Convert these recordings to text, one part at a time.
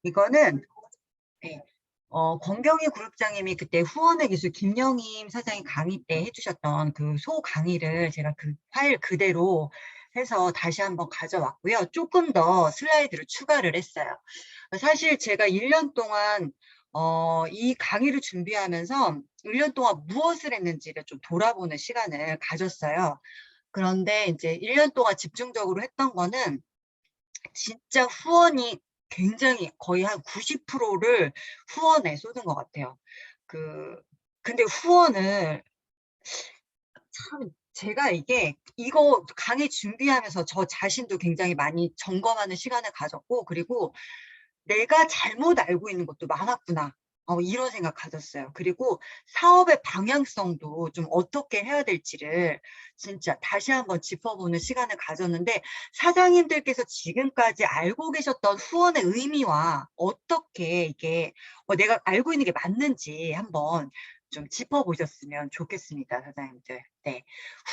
이거는 네. 권경희 그룹장님이 그때 후원의 기술 김영임 사장이 강의 때 해주셨던 그 소 강의를 제가 그 파일 그대로 해서 다시 한번 가져왔고요. 조금 더 슬라이드를 추가를 했어요. 사실 제가 1년 동안 이 강의를 준비하면서 1년 동안 무엇을 했는지를 좀 돌아보는 시간을 가졌어요. 그런데 이제 1년 동안 집중적으로 했던 거는 진짜 후원이 굉장히 거의 한 90%를 후원에 쏟은 것 같아요. 근데 후원을 참 제가 이거 강의 준비하면서 저 자신도 굉장히 많이 점검하는 시간을 가졌고, 그리고 '내가 잘못 알고 있는 것도 많았구나.' 이런 생각 가졌어요. 그리고 사업의 방향성도 좀 어떻게 해야 될지를 진짜 다시 한번 짚어보는 시간을 가졌는데, 사장님들께서 지금까지 알고 계셨던 후원의 의미와 어떻게 이게 내가 알고 있는 게 맞는지 한번 좀 짚어보셨으면 좋겠습니다, 사장님들. 네.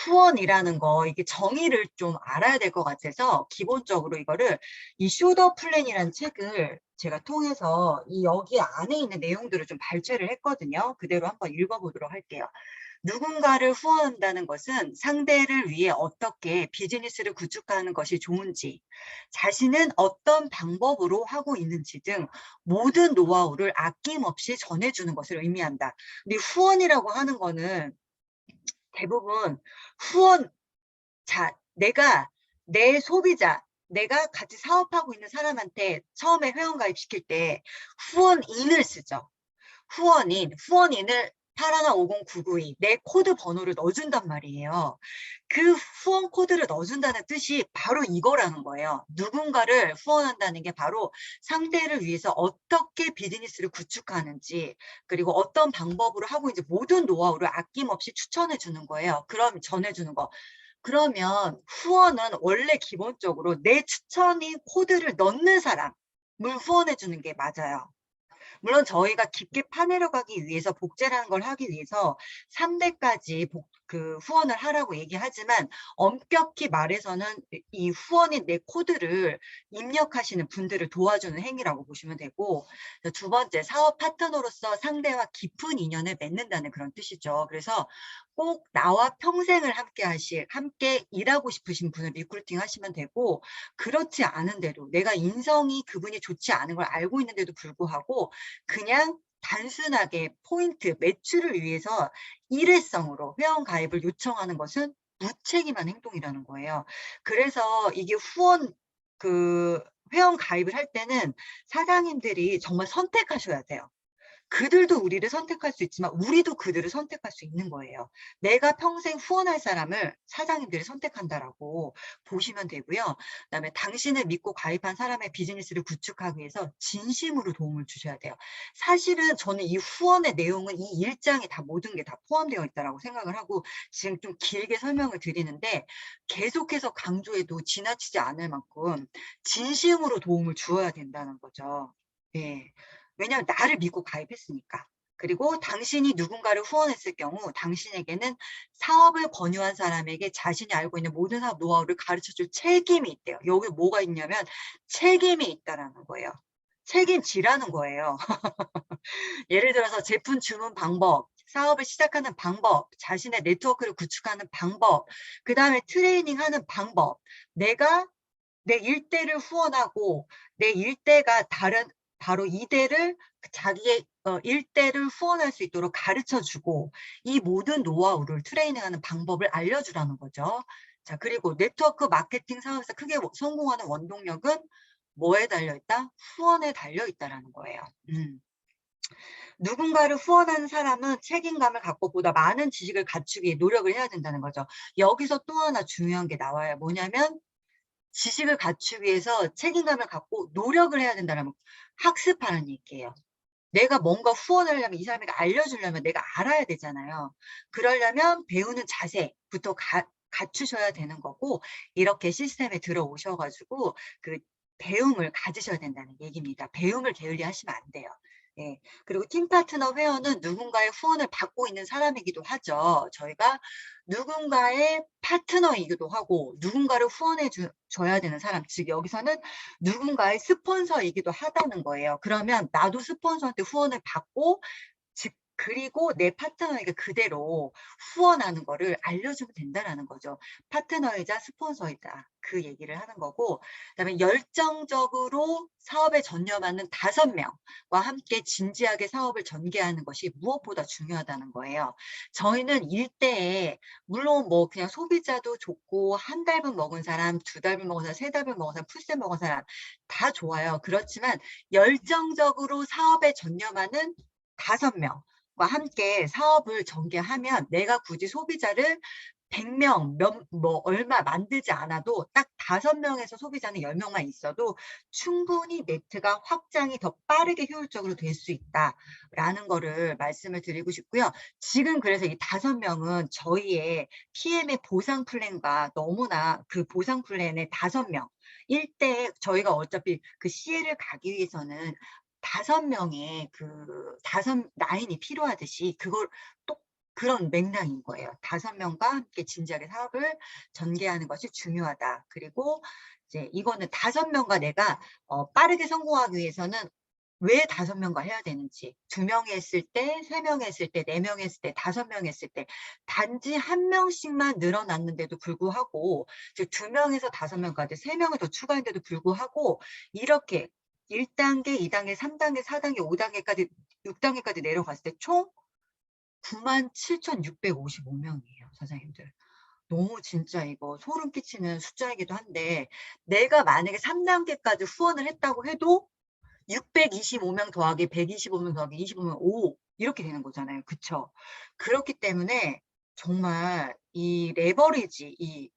후원이라는 거 이게 정의를 좀 알아야 될 것 같아서 기본적으로 이거를 이 쇼더 플랜이라는 책을 제가 통해서 여기 안에 있는 내용들을 좀 발췌를 했거든요. 그대로 한번 읽어보도록 할게요. 누군가를 후원한다는 것은 상대를 위해 어떻게 비즈니스를 구축하는 것이 좋은지, 자신은 어떤 방법으로 하고 있는지 등 모든 노하우를 아낌없이 전해주는 것을 의미한다. 근데 후원이라고 하는 거는 대부분 후원, 내가 내 소비자, 내가 같이 사업하고 있는 사람한테 처음에 회원가입시킬 때 후원인을 쓰죠. 후원인을 8150-992 내 코드 번호를 넣어준단 말이에요. 그 후원 코드를 넣어준다는 뜻이 바로 이거라는 거예요. 누군가를 후원한다는 게 바로 상대를 위해서 어떻게 비즈니스를 구축하는지, 그리고 어떤 방법으로 하고 있는지 모든 노하우를 아낌없이 추천해 주는 거예요. 그럼 전해주는 거. 그러면 후원은 원래 기본적으로 내 추천인 코드를 넣는 사람을 후원해 주는 게 맞아요. 물론 저희가 깊게 파내려가기 위해서 복제라는 걸 하기 위해서 3대까지 후원을 하라고 얘기하지만, 엄격히 말해서는 이 후원인 내 코드를 입력하시는 분들을 도와주는 행위라고 보시면 되고, 두 번째, 사업 파트너로서 상대와 깊은 인연을 맺는다는 그런 뜻이죠. 그래서 꼭 나와 평생을 함께 일하고 싶으신 분을 리크루팅 하시면 되고, 그렇지 않은 대로 내가 인성이 그분이 좋지 않은 걸 알고 있는데도 불구하고 그냥 단순하게 포인트, 매출을 위해서 일회성으로 회원 가입을 요청하는 것은 무책임한 행동이라는 거예요. 그래서 이게 회원 가입을 할 때는 사장님들이 정말 선택하셔야 돼요. 그들도 우리를 선택할 수 있지만 우리도 그들을 선택할 수 있는 거예요. 내가 평생 후원할 사람을 사장님들이 선택한다라고 보시면 되고요. 그다음에 당신을 믿고 가입한 사람의 비즈니스를 구축하기 위해서 진심으로 도움을 주셔야 돼요. 사실은 저는 이 후원의 내용은 이 일장에 다 모든 게 다 포함되어 있다라고 생각을 하고 지금 좀 길게 설명을 드리는데, 계속해서 강조해도 지나치지 않을 만큼 진심으로 도움을 주어야 된다는 거죠. 네. 왜냐하면 나를 믿고 가입했으니까. 그리고 당신이 누군가를 후원했을 경우 당신에게는 사업을 권유한 사람에게 자신이 알고 있는 모든 사업 노하우를 가르쳐줄 책임이 있대요. 여기 뭐가 있냐면 책임이 있다라는 거예요. 책임지라는 거예요. 예를 들어서 제품 주문 방법, 사업을 시작하는 방법, 자신의 네트워크를 구축하는 방법, 그다음에 트레이닝하는 방법, 내가 내 일대를 후원하고 내 일대가 바로 이대를 자기의 일대를 후원할 수 있도록 가르쳐 주고, 이 모든 노하우를 트레이닝하는 방법을 알려주라는 거죠. 자, 그리고 네트워크 마케팅 사업에서 크게 성공하는 원동력은 뭐에 달려있다? 후원에 달려있다라는 거예요. 누군가를 후원하는 사람은 책임감을 갖고 보다 많은 지식을 갖추기 위해 노력을 해야 된다는 거죠. 여기서 또 하나 중요한 게 나와요. 뭐냐면 지식을 갖추기 위해서 책임감을 갖고 노력을 해야 된다는 학습하는 얘기예요. 내가 뭔가 후원을 하려면 이 사람에게 알려주려면 내가 알아야 되잖아요. 그러려면 배우는 자세부터 갖추셔야 되는 거고, 이렇게 시스템에 들어오셔가지고 그 배움을 가지셔야 된다는 얘기입니다. 배움을 게을리 하시면 안 돼요. 예. 그리고 팀 파트너 회원은 누군가의 후원을 받고 있는 사람이기도 하죠. 저희가 누군가의 파트너이기도 하고 누군가를 후원해 줘야 되는 사람, 즉 여기서는 누군가의 스폰서이기도 하다는 거예요. 그러면 나도 스폰서한테 후원을 받고 즉 그리고 내 파트너에게 그대로 후원하는 거를 알려주면 된다라는 거죠. 파트너이자 스폰서이다. 그 얘기를 하는 거고, 그다음에 열정적으로 사업에 전념하는 5명과 함께 진지하게 사업을 전개하는 것이 무엇보다 중요하다는 거예요. 저희는 일대에 물론 뭐 그냥 소비자도 좋고 한 달분 먹은 사람, 2달분 먹은 사람, 3달분 먹은 사람, 풀셋 먹은 사람 다 좋아요. 그렇지만 열정적으로 사업에 전념하는 5명 과 함께 사업을 전개하면 내가 굳이 소비자를 100명, 얼마 만들지 않아도 딱 5명에서 소비자는 10명만 있어도 충분히 네트가 확장이 더 빠르게 효율적으로 될 수 있다라는 거를 말씀을 드리고 싶고요. 지금 그래서 이 5명은 저희의 PM의 보상 플랜과 너무나 그 보상 플랜의 5명, 1대에 저희가 어차피 그 CL을 가기 위해서는 5명의 그 5라인이 필요하듯이 그걸 또 그런 맥락인 거예요. 5명과 함께 진지하게 사업을 전개하는 것이 중요하다. 그리고 이제 이거는 5명과 내가 빠르게 성공하기 위해서는 왜 5명과 해야 되는지, 2명이 했을 때, 3명이 했을 때, 4명이 했을 때, 5명이 했을 때 단지 1명씩만 늘어났는데도 불구하고, 즉 2명에서 5명까지 3명을 더 추가했는데도 불구하고 이렇게 1단계, 2단계, 3단계, 4단계, 5단계까지 6단계까지 내려갔을 때 총 97,655명이에요, 사장님들. 너무 진짜 이거 소름 끼치는 숫자이기도 한데 내가 만약에 3단계까지 후원을 했다고 해도 625명 더하기 125명 더하기 25명 5 이렇게 되는 거잖아요. 그쵸? 그렇기 때문에 정말 이 레버리지,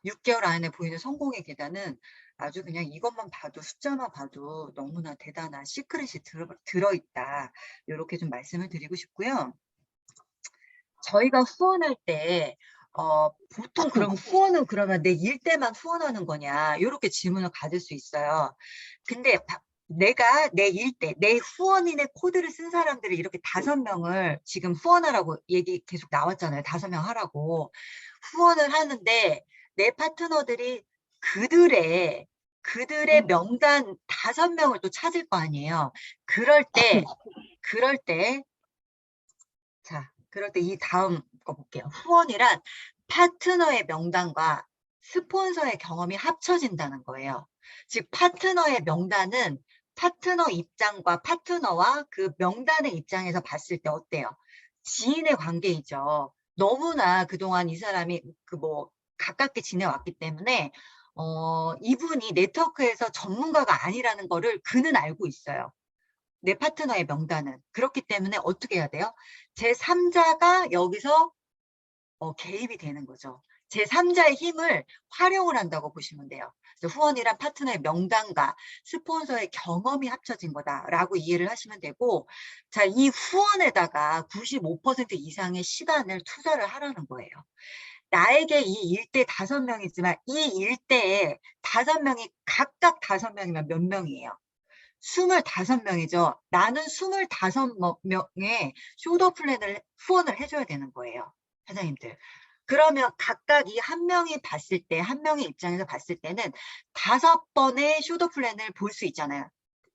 6개월 안에 보이는 성공의 계단은 아주 그냥 이것만 봐도 숫자만 봐도 너무나 대단한 시크릿이 들어있다. 이렇게 좀 말씀을 드리고 싶고요. 저희가 후원할 때 보통 그럼 후원은 그러면 내 일 때만 후원하는 거냐 이렇게 질문을 받을 수 있어요. 근데 내가 내 일 때, 내 후원인의 코드를 쓴 사람들을 이렇게 5명을 지금 후원하라고 얘기 계속 나왔잖아요. 5명 하라고. 후원을 하는데 내 파트너들이 그들의 명단 5명을 또 찾을 거 아니에요. 그럴 때 이 다음 거 볼게요. 후원이란 파트너의 명단과 스폰서의 경험이 합쳐진다는 거예요. 즉 파트너의 명단은 파트너 입장과 파트너와 그 명단의 입장에서 봤을 때 어때요? 지인의 관계이죠. 너무나 그동안 이 사람이 가깝게 지내왔기 때문에 이분이 네트워크에서 전문가가 아니라는 거를 그는 알고 있어요. 내 파트너의 명단은. 그렇기 때문에 어떻게 해야 돼요? 제3자가 여기서 개입이 되는 거죠. 제3자의 힘을 활용을 한다고 보시면 돼요. 그래서 후원이란 파트너의 명단과 스폰서의 경험이 합쳐진 거다라고 이해를 하시면 되고, 자, 이 후원에다가 95% 이상의 시간을 투자를 하라는 거예요. 나에게 이 일대 5명이지만 이 일대에 5명이 각각 5명이면 몇 명이에요? 25명이죠. 나는 25명의 숄더 플랜을 후원을 해줘야 되는 거예요. 사장님들. 그러면 각각 이 한 명이 봤을 때, 한 명의 입장에서 봤을 때는 5번의 숄더 플랜을 볼 수 있잖아요.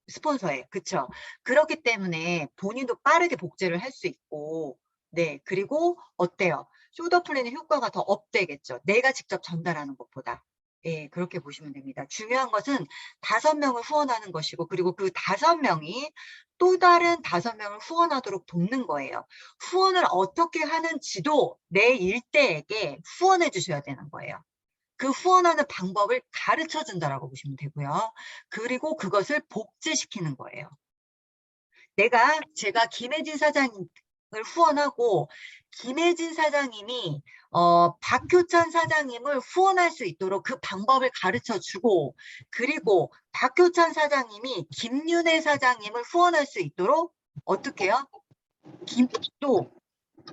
스폰서에. 그쵸? 그렇기 때문에 본인도 빠르게 복제를 할 수 있고, 네. 그리고 어때요? 숄더 플랜의 효과가 더 업되겠죠. 내가 직접 전달하는 것보다. 예, 그렇게 보시면 됩니다. 중요한 것은 5명을 후원하는 것이고, 그리고 그 5명이 또 다른 5명을 후원하도록 돕는 거예요. 후원을 어떻게 하는지도 내 일대에게 후원해 주셔야 되는 거예요. 그 후원하는 방법을 가르쳐 준다라고 보시면 되고요. 그리고 그것을 복제시키는 거예요. 제가 김혜진 사장님을 후원하고 김혜진 사장님이 박효찬 사장님을 후원할 수 있도록 그 방법을 가르쳐 주고, 그리고 박효찬 사장님이 김윤혜 사장님을 후원할 수 있도록 어떻게 해요?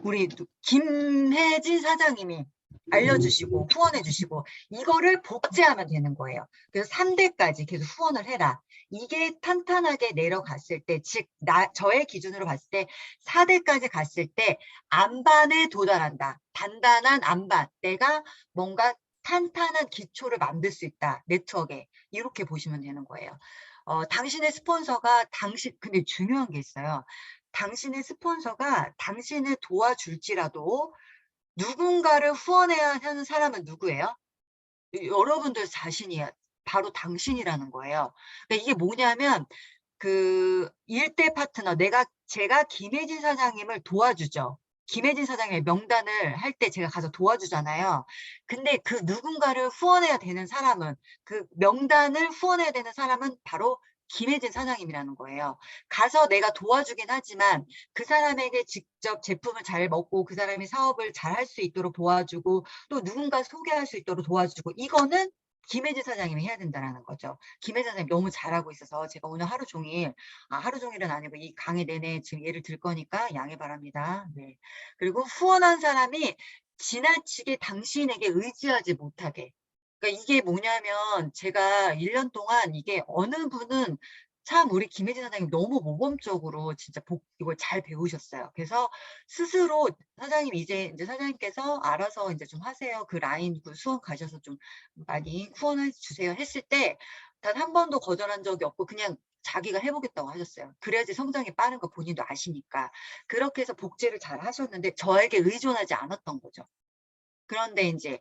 우리 김혜진 사장님이 알려주시고 후원해주시고 이거를 복제하면 되는 거예요. 그래서 3대까지 계속 후원을 해라. 이게 탄탄하게 내려갔을 때, 즉 저의 기준으로 봤을 때 4대까지 갔을 때 안반에 도달한다. 단단한 안반. 내가 뭔가 탄탄한 기초를 만들 수 있다. 네트워크에. 이렇게 보시면 되는 거예요. 당신의 스폰서가 근데 중요한 게 있어요. 당신의 스폰서가 당신을 도와줄지라도 누군가를 후원해야 하는 사람은 누구예요? 여러분들 자신이 바로 당신이라는 거예요. 그러니까 이게 뭐냐면 그 일대 파트너 제가 김혜진 사장님을 도와주죠. 김혜진 사장님의 명단을 할 때 제가 가서 도와주잖아요. 근데 그 누군가를 후원해야 되는 사람은 그 명단을 후원해야 되는 사람은 바로 김혜진 사장님이라는 거예요. 가서 내가 도와주긴 하지만 그 사람에게 직접 제품을 잘 먹고 그 사람이 사업을 잘 할 수 있도록 도와주고 또 누군가 소개할 수 있도록 도와주고 이거는 김혜진 사장님이 해야 된다는 거죠. 김혜진 사장님 너무 잘하고 있어서 제가 오늘 하루 종일, 하루 종일은 아니고 이 강의 내내 지금 예를 들 거니까 양해 바랍니다. 네. 그리고 후원한 사람이 지나치게 당신에게 의지하지 못하게. 그러니까 이게 뭐냐면 제가 1년 동안 이게 어느 분은 참 우리 김혜진 사장님 너무 모범적으로 진짜 이걸 잘 배우셨어요. 그래서 스스로 사장님 이제 사장님께서 알아서 이제 좀 하세요. 그 라인 그 수원 가셔서 좀 많이 후원해 주세요 했을 때 단 한 번도 거절한 적이 없고 그냥 자기가 해보겠다고 하셨어요. 그래야지 성장이 빠른 거 본인도 아시니까. 그렇게 해서 복제를 잘 하셨는데 저에게 의존하지 않았던 거죠. 그런데 이제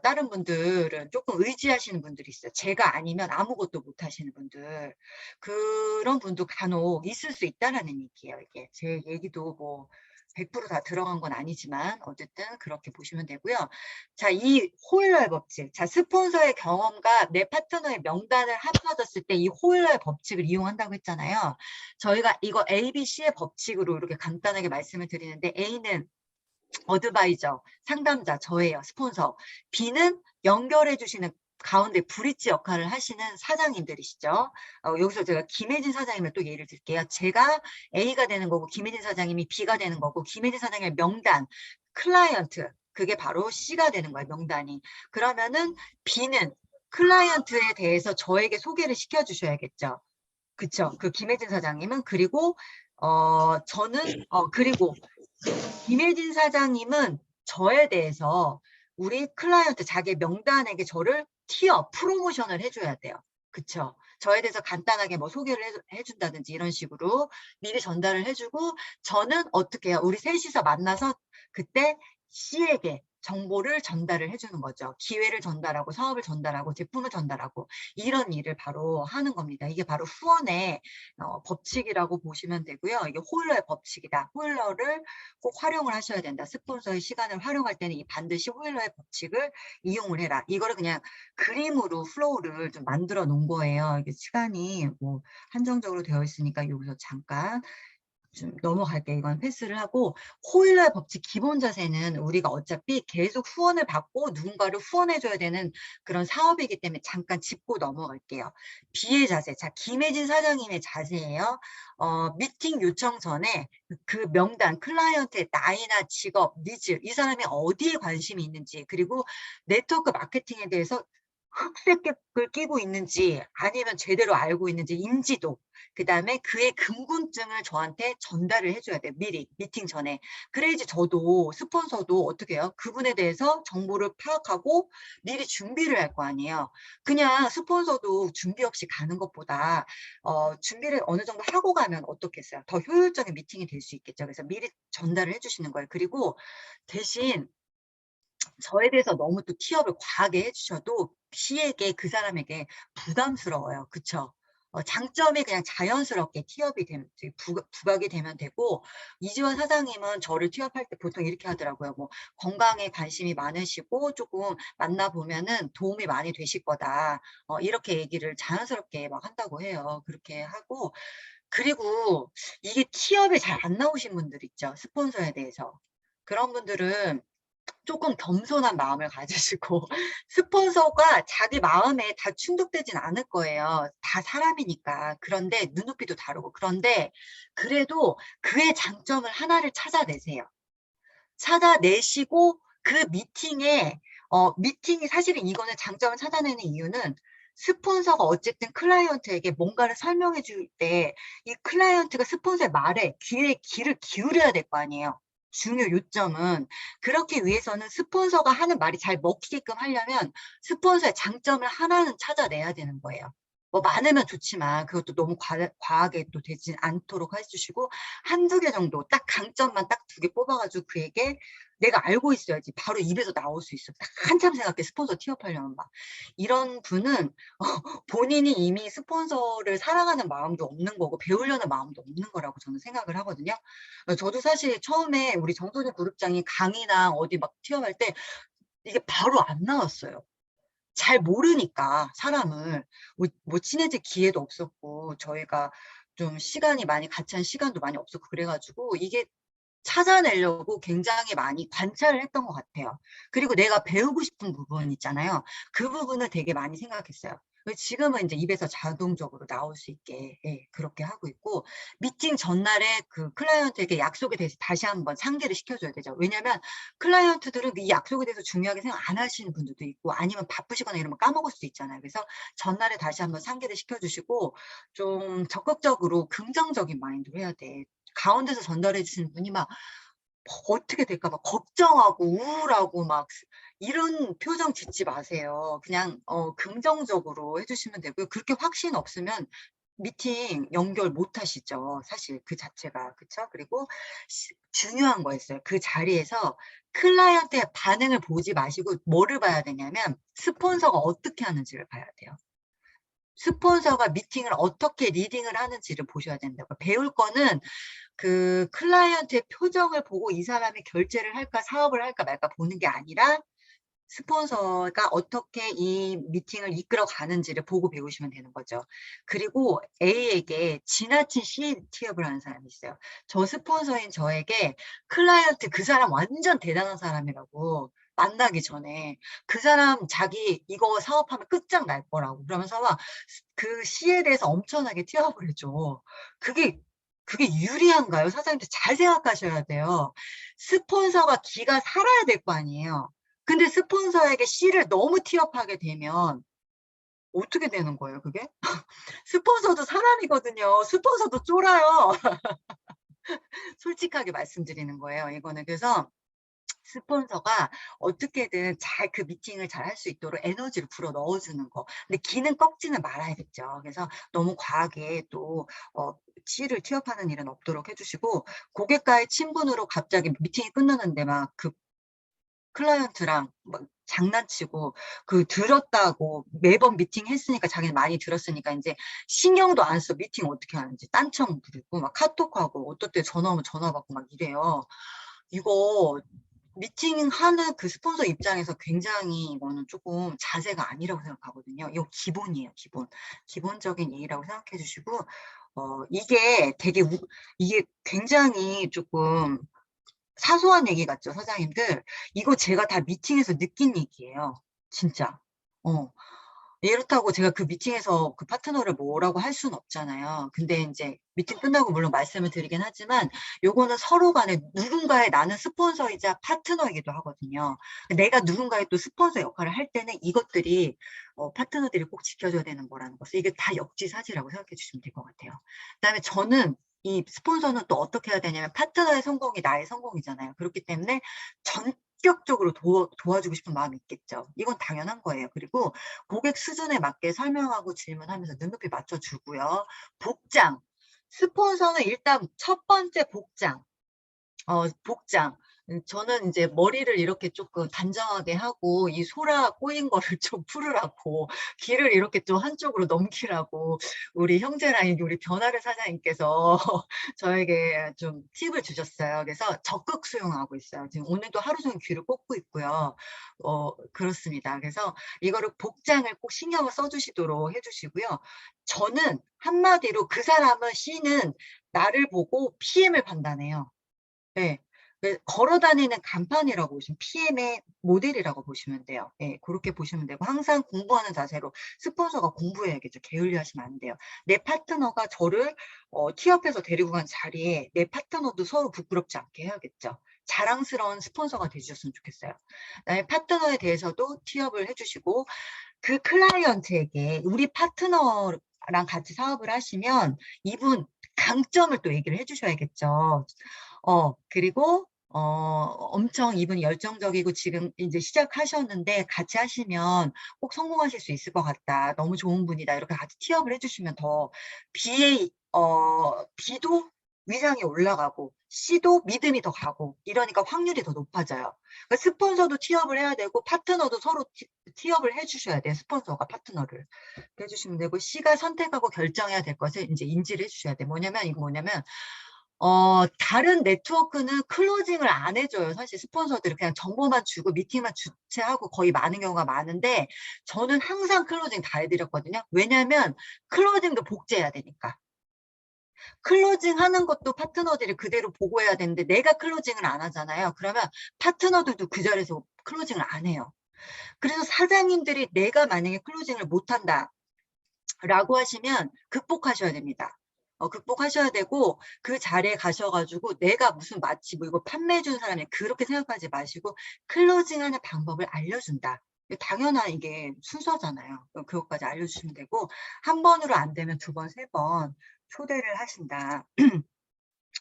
다른 분들은 조금 의지하시는 분들이 있어요. 제가 아니면 아무것도 못 하시는 분들. 그런 분도 간혹 있을 수 있다라는 얘기예요. 이게 제 얘기도 뭐 100%다 들어간 건 아니지만 어쨌든 그렇게 보시면 되고요. 자, 이 호일러의 법칙. 자, 스폰서의 경험과 내 파트너의 명단을 합쳐졌을 때 이 호일러의 법칙을 이용한다고 했잖아요. 저희가 이거 A, B, C의 법칙으로 이렇게 간단하게 말씀을 드리는데 A는 어드바이저, 상담자, 저예요. 스폰서. B는 연결해 주시는 가운데 브릿지 역할을 하시는 사장님들이시죠. 여기서 제가 김혜진 사장님을 또 예를 들게요. 제가 A가 되는 거고 김혜진 사장님이 B가 되는 거고 김혜진 사장님의 명단, 클라이언트, 그게 바로 C가 되는 거예요. 명단이. 그러면은 B는 클라이언트에 대해서 저에게 소개를 시켜주셔야겠죠. 그쵸. 그 김혜진 사장님은 그리고 저는 그리고 김혜진 사장님은 저에 대해서 우리 클라이언트 자기 명단에게 저를 프로모션을 해줘야 돼요. 그쵸? 저에 대해서 간단하게 뭐 소개를 해준다든지 이런 식으로 미리 전달을 해주고 저는 어떻게 해요? 우리 셋이서 만나서 그때 C에게 정보를 전달을 해주는 거죠. 기회를 전달하고 사업을 전달하고 제품을 전달하고 이런 일을 바로 하는 겁니다. 이게 바로 후원의 법칙이라고 보시면 되고요. 이게 호일러의 법칙이다. 호일러를 꼭 활용을 하셔야 된다. 스폰서의 시간을 활용할 때는 반드시 호일러의 법칙을 이용을 해라. 이거를 그냥 그림으로 플로우를 좀 만들어 놓은 거예요. 이게 시간이 뭐 한정적으로 되어 있으니까 여기서 잠깐 좀 넘어갈게요. 이건 패스를 하고 호일러의 법칙 기본 자세는 우리가 어차피 계속 후원을 받고 누군가를 후원해줘야 되는 그런 사업이기 때문에 잠깐 짚고 넘어갈게요. B의 자세. 자, 김혜진 사장님의 자세예요. 미팅 요청 전에 그 명단, 클라이언트의 나이나 직업, 니즈, 이 사람이 어디에 관심이 있는지 그리고 네트워크 마케팅에 대해서 흑색을 끼고 있는지 아니면 제대로 알고 있는지 인지도 그 다음에 그의 궁금증을 저한테 전달을 해줘야 돼요. 미리 미팅 전에. 그래야지 저도 스폰서도 어떻게 해요? 그분에 대해서 정보를 파악하고 미리 준비를 할 거 아니에요. 그냥 스폰서도 준비 없이 가는 것보다 준비를 어느 정도 하고 가면 어떻겠어요? 더 효율적인 미팅이 될 수 있겠죠. 그래서 미리 전달을 해주시는 거예요. 그리고 대신 저에 대해서 너무 또 티업을 과하게 해주셔도 C에게 그 사람에게 부담스러워요. 그쵸? 장점이 그냥 자연스럽게 티업이 되면 부각이 되면 되고 이지원 사장님은 저를 티업할 때 보통 이렇게 하더라고요. 뭐 건강에 관심이 많으시고 조금 만나보면은 도움이 많이 되실 거다. 이렇게 얘기를 자연스럽게 막 한다고 해요. 그렇게 하고 그리고 이게 티업이 잘 안 나오신 분들 있죠. 스폰서에 대해서. 그런 분들은 조금 겸손한 마음을 가지시고 스폰서가 자기 마음에 다 충족되진 않을 거예요. 다 사람이니까. 그런데 눈높이도 다르고 그런데 그래도 그의 장점을 하나를 찾아내세요. 찾아내시고 그 미팅이 사실은 이거는 장점을 찾아내는 이유는 스폰서가 어쨌든 클라이언트에게 뭔가를 설명해 줄 때 이 클라이언트가 스폰서의 말에 귀를 기울여야 될 거 아니에요. 중요 요점은. 그렇기 위해서는 스폰서가 하는 말이 잘 먹히게끔 하려면 스폰서의 장점을 하나는 찾아내야 되는 거예요. 뭐 많으면 좋지만 그것도 너무 과하게 또 되진 않도록 해 주시고 한두 개 정도 딱 강점만 딱 두 개 뽑아 가지고 그에게 내가 알고 있어야지 바로 입에서 나올 수 있어. 딱 한참 생각해 스폰서 취업하려면 막. 이런 분은 본인이 이미 스폰서를 사랑하는 마음도 없는 거고 배우려는 마음도 없는 거라고 저는 생각을 하거든요. 저도 사실 처음에 우리 정선희 그룹장이 강의나 어디 막 취업할 때 이게 바로 안 나왔어요. 잘 모르니까 사람을. 뭐 친해질 기회도 없었고 저희가 좀 시간이 많이 같이 한 시간도 많이 없었고 그래 가지고 이게 찾아내려고 굉장히 많이 관찰을 했던 것 같아요. 그리고 내가 배우고 싶은 부분 있잖아요. 그 부분을 되게 많이 생각했어요. 지금은 이제 입에서 자동적으로 나올 수 있게 그렇게 하고 있고 미팅 전날에 그 클라이언트에게 약속에 대해서 다시 한번 상기를 시켜줘야 되죠. 왜냐하면 클라이언트들은 이 약속에 대해서 중요하게 생각 안 하시는 분들도 있고 아니면 바쁘시거나 이러면 까먹을 수도 있잖아요. 그래서 전날에 다시 한번 상기를 시켜주시고 좀 적극적으로 긍정적인 마인드로 해야 돼. 가운데서 전달해 주시는 분이 막 어떻게 될까 막 걱정하고 우울하고 막 이런 표정 짓지 마세요. 그냥 긍정적으로 해 주시면 되고요. 그렇게 확신 없으면 미팅 연결 못 하시죠, 사실 그 자체가. 그쵸? 그리고 중요한 거 있어요. 그 자리에서 클라이언트의 반응을 보지 마시고 뭐를 봐야 되냐면 스폰서가 어떻게 하는지를 봐야 돼요. 스폰서가 미팅을 어떻게 리딩을 하는지를 보셔야 된다고요. 배울 거는 그 클라이언트의 표정을 보고 이 사람이 결제를 할까 사업을 할까 말까 보는 게 아니라 스폰서가 어떻게 이 미팅을 이끌어 가는지를 보고 배우시면 되는 거죠. 그리고 A에게 지나친 C 취업을 하는 사람이 있어요. 저 스폰서인 저에게 클라이언트 그 사람 완전 대단한 사람이라고 만나기 전에 그 사람 자기 이거 사업하면 끝장날 거라고 그러면서 막 그 C에 대해서 엄청나게 티업을 해줘. 그게 유리한가요? 사장님들 잘 생각하셔야 돼요. 스폰서가 기가 살아야 될 거 아니에요. 근데 스폰서에게 C를 너무 티업하게 되면 어떻게 되는 거예요, 그게? 스폰서도 사람이거든요. 스폰서도 쫄아요. 솔직하게 말씀드리는 거예요, 이거는. 그래서 스폰서가 어떻게든 잘 그 미팅을 잘 할 수 있도록 에너지를 불어 넣어 주는 거. 근데 기는 꺾지는 말아야겠죠. 그래서 너무 과하게 또 C를 티업하는 일은 없도록 해 주시고 고객과의 친분으로 갑자기 미팅이 끝나는데 막 그 클라이언트랑 막 장난치고 그 들었다고 매번 미팅 했으니까 자기는 많이 들었으니까 인제 신경도 안 써 미팅 어떻게 하는지. 딴청 부리고 막 카톡하고 어떨 때 전화 오면 전화 받고 막 이래요. 이거 미팅하는 그 스폰서 입장에서 굉장히 이거는 쪼끔 자세가 아니라고 생각하거든요. 이거 기본이에요, 기본. 기본적인 예의라고 생각해 주시고 이게 되게 이게 굉장히 쪼끔 사소한 얘기 같죠, 사장님들? 이거 제가 다 미팅에서 느낀 얘기예요. 진짜. 어. 이렇다고 제가 그 미팅에서 그 파트너를 뭐라고 할 수는 없잖아요. 근데 인제 미팅 끝나고 물론 말씀을 드리긴 하지만 요거는 서로 간에 누군가의 나는 스폰서이자 파트너이기도 하거든요. 내가 누군가의 또 스폰서 역할을 할 때는 이것들이 파트너들이 꼭 지켜줘야 되는 거라는 것을 이게 다 역지사지라고 생각해 주시면 될 것 같아요. 그다음에 저는 이 스폰서는 또 어떻게 해야 되냐면 파트너의 성공이 나의 성공이잖아요. 그렇기 때문에 전격적으로 도와주고 싶은 마음이 있겠죠. 이건 당연한 거예요. 그리고 고객 수준에 맞게 설명하고 질문하면서 눈높이 맞춰 주고요. 복장. 스폰서는 일단 첫 번째 복장. 복장. 저는 인제 머리를 이렇게 쪼끔 단정하게 하고 이 소라 꼬인 거를 좀 풀으라고 길을 이렇게 좀 한쪽으로 넘기라고 우리 형제라인 우리 변화를 사장님께서 저에게 좀 팁을 주셨어요. 그래서 적극 수용하고 있어요. 지금 오늘도 하루 종일 귀를 꽂고 있고요. 그렇습니다. 그래서 이거를 복장을 꼭 신경을 써 주시도록 해 주시고요. 저는 한마디로 그 사람은 C는 나를 보고 PM을 판단해요. 예. 그 걸어 다니는 간판이라고 보시면 PM의 모델이라고 보시면 돼요. 예. 고렇게 보시면 되고 항상 공부하는 자세로 스폰서가 공부해야겠죠. 게을리하시면 안 돼요. 내 파트너가 저를 티업해서 데리고 간 자리에 내 파트너도 서로 부끄럽지 않게 해야겠죠. 자랑스러운 스폰서가 되주셨으면 좋겠어요. 그다음에 파트너에 대해서도 티업을 해주시고, 그 클라이언트에게 우리 파트너랑 같이 사업을 하시면 이분 강점을 또 얘기를 해주셔야겠죠. 그리고 엄청 이분이 열정적이고 지금 이제 시작하셨는데 같이 하시면 꼭 성공하실 수 있을 것 같다. 너무 좋은 분이다. 이렇게 같이 티업을 해주시면 더 B도 위상이 올라가고 C도 믿음이 더 가고 이러니까 확률이 더 높아져요. 그러니까 스폰서도 티업을 해야 되고 파트너도 서로 티업을 해주셔야 돼요. 스폰서가 파트너를 해주시면 되고, C가 선택하고 결정해야 될 것을 이제 인지를 해주셔야 돼요. 뭐냐면 다른 네트워크는 클로징을 안 해줘요. 사실 스폰서들은 그냥 정보만 주고 미팅만 주최하고 거의 많은 경우가 많은데, 저는 항상 클로징 다 해드렸거든요. 왜냐면 클로징도 복제해야 되니까. 클로징 하는 것도 파트너들이 그대로 보고해야 되는데 내가 클로징을 안 하잖아요. 그러면 파트너들도 그 자리에서 클로징을 안 해요. 그래서 사장님들이 내가 만약에 클로징을 못한다 라고 하시면 극복하셔야 됩니다. 극복하셔야 되고, 그 자리에 가셔가지고 내가 무슨 마치 뭐 이거 판매해 준 사람이 그렇게 생각하지 마시고 클로징하는 방법을 알려준다. 당연한 이게 순서잖아요. 그것까지 알려주시면 되고, 한 번으로 안 되면 두 번, 세 번 초대를 하신다.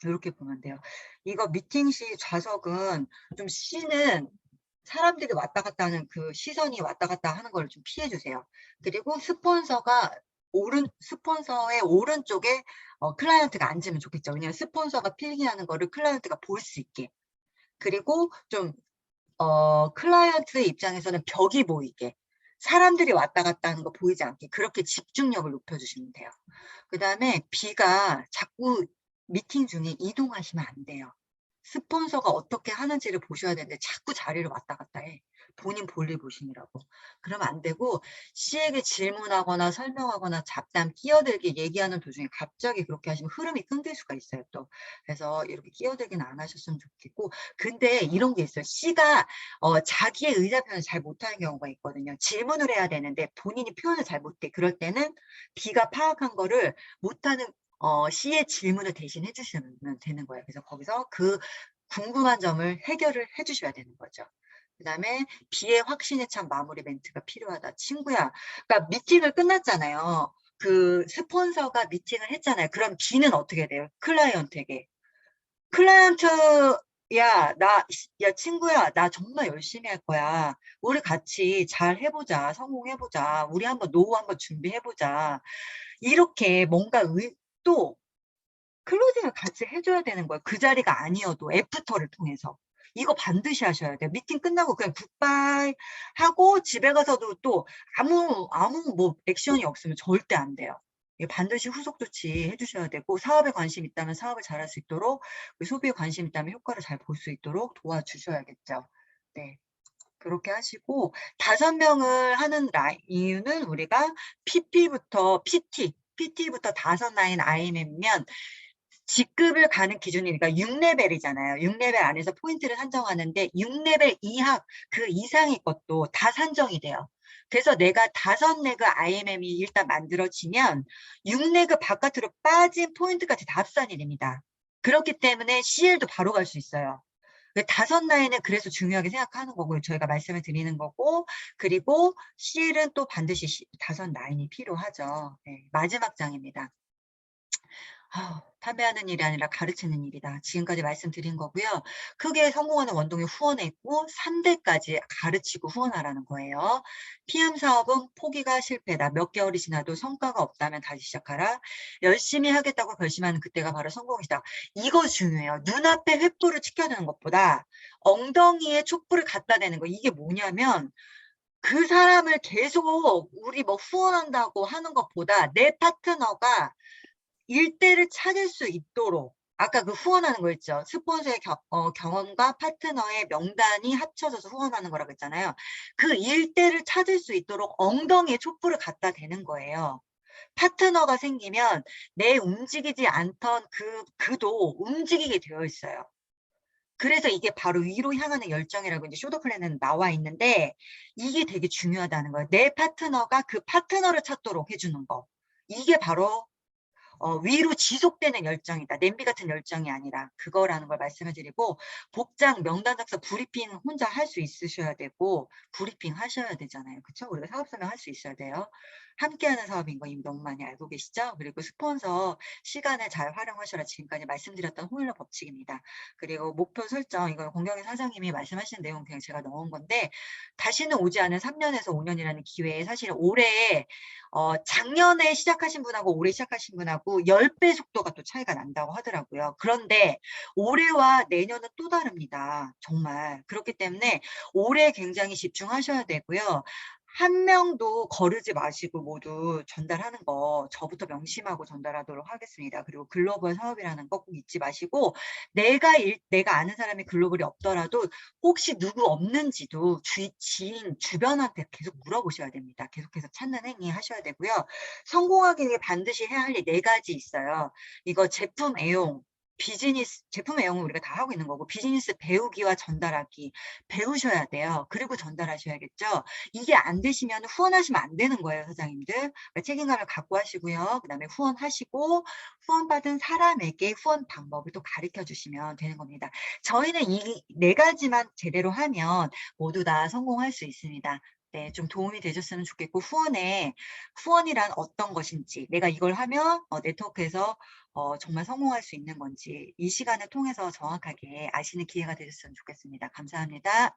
이렇게 보면 돼요. 이거 미팅 시 좌석은 좀 C는 사람들이 왔다 갔다 하는 그 시선이 왔다 갔다 하는 걸 좀 피해 주세요. 그리고 스폰서의 오른쪽에 클라이언트가 앉으면 좋겠죠. 왜냐하면 스폰서가 필기하는 거를 클라이언트가 볼 수 있게. 그리고 좀 클라이언트의 입장에서는 벽이 보이게, 사람들이 왔다 갔다 하는 거 보이지 않게 그렇게 집중력을 높여주시면 돼요. 그 다음에 B가 자꾸 미팅 중에 이동하시면 안 돼요. 스폰서가 어떻게 하는지를 보셔야 되는데 자꾸 자리를 왔다 갔다 해. 본인 볼일 보시느라고. 그러면 안 되고, C에게 질문하거나 설명하거나 잡담, 끼어들기 얘기하는 도중에 갑자기 그렇게 하시면 흐름이 끊길 수가 있어요, 또. 그래서 이렇게 끼어들기는 안 하셨으면 좋겠고, 근데 이런 게 있어요. C가 자기의 의사 표현을 잘 못하는 경우가 있거든요. 질문을 해야 되는데 본인이 표현을 잘 못해. 그럴 때는 B가 파악한 거를 못하는 C의 질문을 대신 해주시면 되는 거예요. 그래서 거기서 그 궁금한 점을 해결을 해주셔야 되는 거죠. 그 다음에 B의 확신에 찬 마무리 멘트가 필요하다. 친구야, 그러니까 미팅을 끝났잖아요. 그 스폰서가 미팅을 했잖아요. 그럼 B는 어떻게 돼요? 클라이언트에게. 클라이언트, 야, 친구야, 나 정말 열심히 할 거야. 우리 같이 잘 해보자. 성공해보자. 우리 한번 노후 한번 준비해보자. 이렇게 뭔가 또 클로징을 같이 해줘야 되는 거예요. 그 자리가 아니어도 애프터를 통해서. 이거 반드시 하셔야 돼요. 미팅 끝나고 그냥 굿바이 하고 집에 가서도 또 아무 뭐 액션이 없으면 절대 안 돼요. 반드시 후속 조치 해주셔야 되고, 사업에 관심 있다면 사업을 잘할 수 있도록, 소비에 관심 있다면 효과를 잘 볼 수 있도록 도와주셔야겠죠. 네. 그렇게 하시고, 5명을 하는 이유는 우리가 PT부터 5라인 IM이면 직급을 가는 기준이니까 6레벨이잖아요. 6레벨 안에서 포인트를 산정하는데 6레벨 이하 그 이상의 것도 다 산정이 돼요. 그래서 내가 5레그 IMM이 일단 만들어지면 6레그 바깥으로 빠진 포인트까지 다 합산이 됩니다. 그렇기 때문에 CL도 바로 갈 수 있어요. 5라인은 그래서 중요하게 생각하는 거고요. 저희가 말씀을 드리는 거고, 그리고 CL은 또 반드시 5라인이 필요하죠. 네, 마지막 장입니다. 판매하는 일이 아니라 가르치는 일이다. 지금까지 말씀드린 거고요. 크게 성공하는 원동력 후원에 있고 3대까지 가르치고 후원하라는 거예요. PM 사업은 포기가 실패다. 몇 개월이 지나도 성과가 없다면 다시 시작하라. 열심히 하겠다고 결심하는 그때가 바로 성공이다. 이거 중요해요. 눈앞에 횃불을 지켜주는 것보다 엉덩이에 촛불을 갖다 대는 거. 이게 뭐냐면 그 사람을 계속 우리 뭐 후원한다고 하는 것보다 내 파트너가 일대를 찾을 수 있도록, 아까 그 후원하는 거 있죠. 스폰서의 경험과 파트너의 명단이 합쳐져서 후원하는 거라고 했잖아요. 그 일대를 찾을 수 있도록 엉덩이에 촛불을 갖다 대는 거예요. 파트너가 생기면 내 움직이지 않던 그도 움직이게 되어 있어요. 그래서 이게 바로 위로 향하는 열정이라고 이제 쇼더 플랜은 나와 있는데, 이게 되게 중요하다는 거예요. 내 파트너가 그 파트너를 찾도록 해주는 거. 이게 바로 위로 지속되는 열정이다. 냄비 같은 열정이 아니라 그거라는 걸 말씀을 드리고 복장, 명단 작성, 브리핑 혼자 할 수 있으셔야 되고 브리핑 하셔야 되잖아요. 그쵸? 우리가 사업 설명할 수 있어야 돼요. 함께하는 사업인 거 이미 너무 많이 알고 계시죠? 그리고 스폰서 시간을 잘 활용하셔라. 지금까지 말씀드렸던 호일러 법칙입니다. 그리고 목표 설정, 이건 공경희 사장님이 말씀하신 내용 그냥 제가 넣은 건데 다시는 오지 않은 3년에서 5년이라는 기회에 사실 올해 작년에 시작하신 분하고 올해 시작하신 분하고 10배 속도가 또 차이가 난다고 하더라고요. 그런데 올해와 내년은 또 다릅니다. 정말. 그렇기 때문에 올해 굉장히 집중하셔야 되고요. 한 명도 거르지 마시고 모두 전달하는 거 저부터 명심하고 전달하도록 하겠습니다. 그리고 글로벌 사업이라는 거 꼭 잊지 마시고 내가 아는 사람이 글로벌이 없더라도 혹시 누구 없는지도 지인 주변한테 계속 물어보셔야 됩니다. 계속해서 찾는 행위 하셔야 되고요. 성공하기 위해 반드시 해야 할 일 4가지 있어요. 이거 제품 애용, 비즈니스, 제품 애용은 우리가 다 하고 있는 거고 비즈니스 배우기와 전달하기 배우셔야 돼요. 그리고 전달하셔야겠죠. 이게 안 되시면 후원하시면 안 되는 거예요, 사장님들. 그러니까 책임감을 갖고 하시고요. 그다음에 후원하시고 후원받은 사람에게 후원 방법을 또 가르쳐 주시면 되는 겁니다. 저희는 이 4가지만 제대로 하면 모두 다 성공할 수 있습니다. 네, 좀 도움이 되셨으면 좋겠고 후원이란 어떤 것인지 내가 이걸 하면 네트워크에서 정말 성공할 수 있는 건지 이 시간을 통해서 정확하게 아시는 기회가 되셨으면 좋겠습니다. 감사합니다.